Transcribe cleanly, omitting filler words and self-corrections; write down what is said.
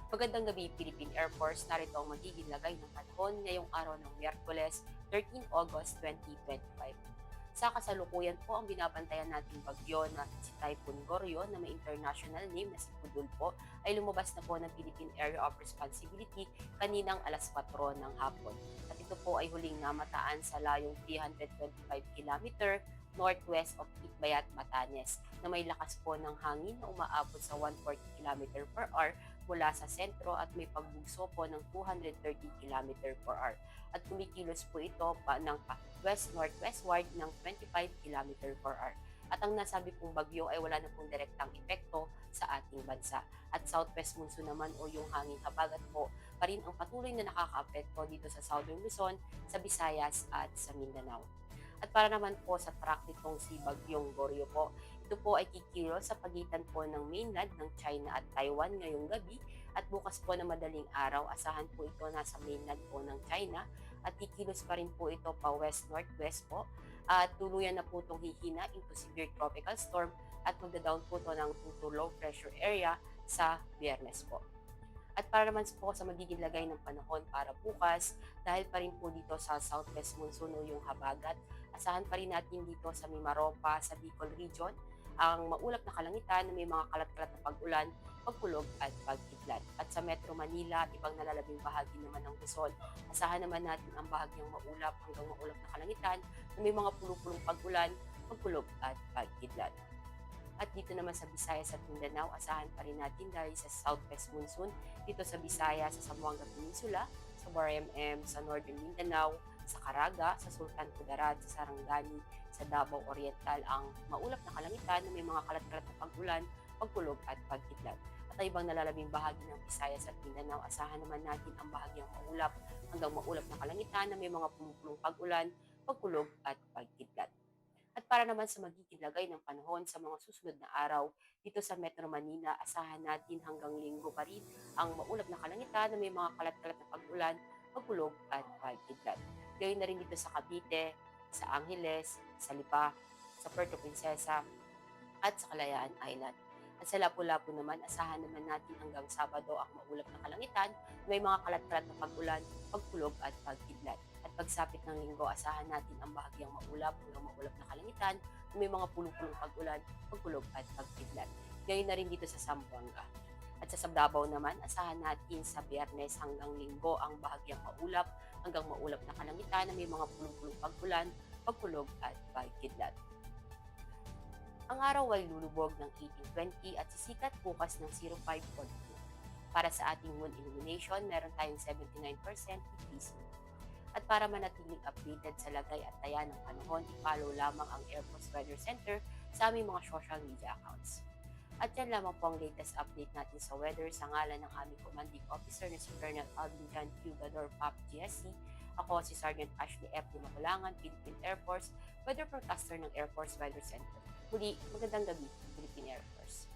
Magandang gabi, Philippine Air Force. Narito ang magiging lagay ng panahon ngayong araw ng Miyerkules, 13 August 2025. Sa kasalukuyan po ang binabantayan nating bagyo na si Typhoon Goryo na may international name na si Pudulpo ay lumabas na po ng Philippine Area of Responsibility kaninang alas 4 ng hapon. At ito po ay huling namataan sa layong 325 km northwest of Itbayat, Batanes na may lakas po ng hangin na umaabot sa 140 km per hour mula sa sentro at may pagbugso po ng 230 km per hour. At kumikilos po ito ng west-northwestward ng 25 km per hour. At ang nasabi pong bagyo ay wala na pong direktang epekto sa ating bansa. At southwest monsoon naman o yung hangin habagat po pa rin ang patuloy na nakakaapekto dito sa Southern Luzon, sa Visayas at sa Mindanao. At para naman po sa track nitong si Bagyong Goryo po, ito po ay kikilos sa pagitan po ng mainland ng China at Taiwan ngayong gabi at bukas po na madaling araw, asahan po ito nasa mainland po ng China at kikilos pa rin po ito pa west-northwest po at tuluyan na po itong hihina into severe tropical storm at magda-down po ito ng to low pressure area sa Biyernes po. At para naman po sa magiging lagay ng panahon para bukas, dahil pa rin po dito sa southwest monsoon o yung habagat, asahan pa rin natin dito sa Mimaropa, sa Bicol region, ang maulap na kalangitan na may mga kalat-kalat na pag-ulan, pagkulog at pagkidlat. At sa Metro Manila, ibang nalalabing bahagi naman ng Luzon, asahan naman natin ang bahagyang maulap hanggang maulap na kalangitan na may mga pulupulong pag-ulan, pagkulog at pagkidlat. At dito naman sa Visayas at Mindanao, asahan pa rin natin dahil sa southwest monsoon dito sa Visayas, sa Zamboanga Peninsula, sa Boracay, sa Northern Mindanao, sa Caraga, sa Sultan Kudarat, sa Sarangani, sa Davao Oriental ang maulap na kalangitan na may mga kalat-kalat na pag-ulan, pagkulog at pagkidlat. At ay ibang nalalabing bahagi ng Visayas at Mindanao, asahan naman natin ang bahagyang maulap hanggang maulap na kalangitan na may mga pumupulong pag-ulan, pagkulog at pagkidlat. At para naman sa magiging lagay ng panahon sa mga susunod na araw, dito sa Metro Manila, asahan natin hanggang linggo pa rin ang maulap na kalangitan na may mga kalat-kalat na pag-ulan, pagkulog at pagkidlat. Gayun na rin dito sa Cavite, sa Angeles, sa Lipa, sa Puerto Princesa, at sa Kalayaan Island. At sa Lapu-Lapu naman, asahan naman natin hanggang Sabado ang maulap na kalangitan, may mga kalat-kalat na pag-ulan, pagkulog at pagkidlat. At pagsapit ng linggo, asahan natin ang bahagyang maulap hanggang maulap na kalangitan, may mga pulupulong pag-ulan, pagkulog at pagkidlat. Ngayon na rin dito sa Zamboanga. At sa Sabdabaw naman, asahan natin sa Biyernes hanggang Linggo ang bahagyang maulap hanggang maulap na kalangitan na may mga pulupulong pag-ulan, pagkulog at pagkidlat. Ang araw ay lulubog ng 18:20 at sisikat bukas ng 05:42. Para sa ating moon illumination, meron tayong 79% decreasing. At para manatiling updated sa lagay at taya ng panahon, i-follow lamang ang Air Force Weather Center sa aming mga social media accounts. At yan lamang po ang latest update natin sa weather sa ngalan ng aming commanding officer na si Colonel Alvin John Q. Gador, PAP GSC. Ako si Sergeant Ashley F. de Magulangan, Philippine Air Force, weather forecaster ng Air Force Weather Center. Muli, magandang gabi, Philippine Air Force.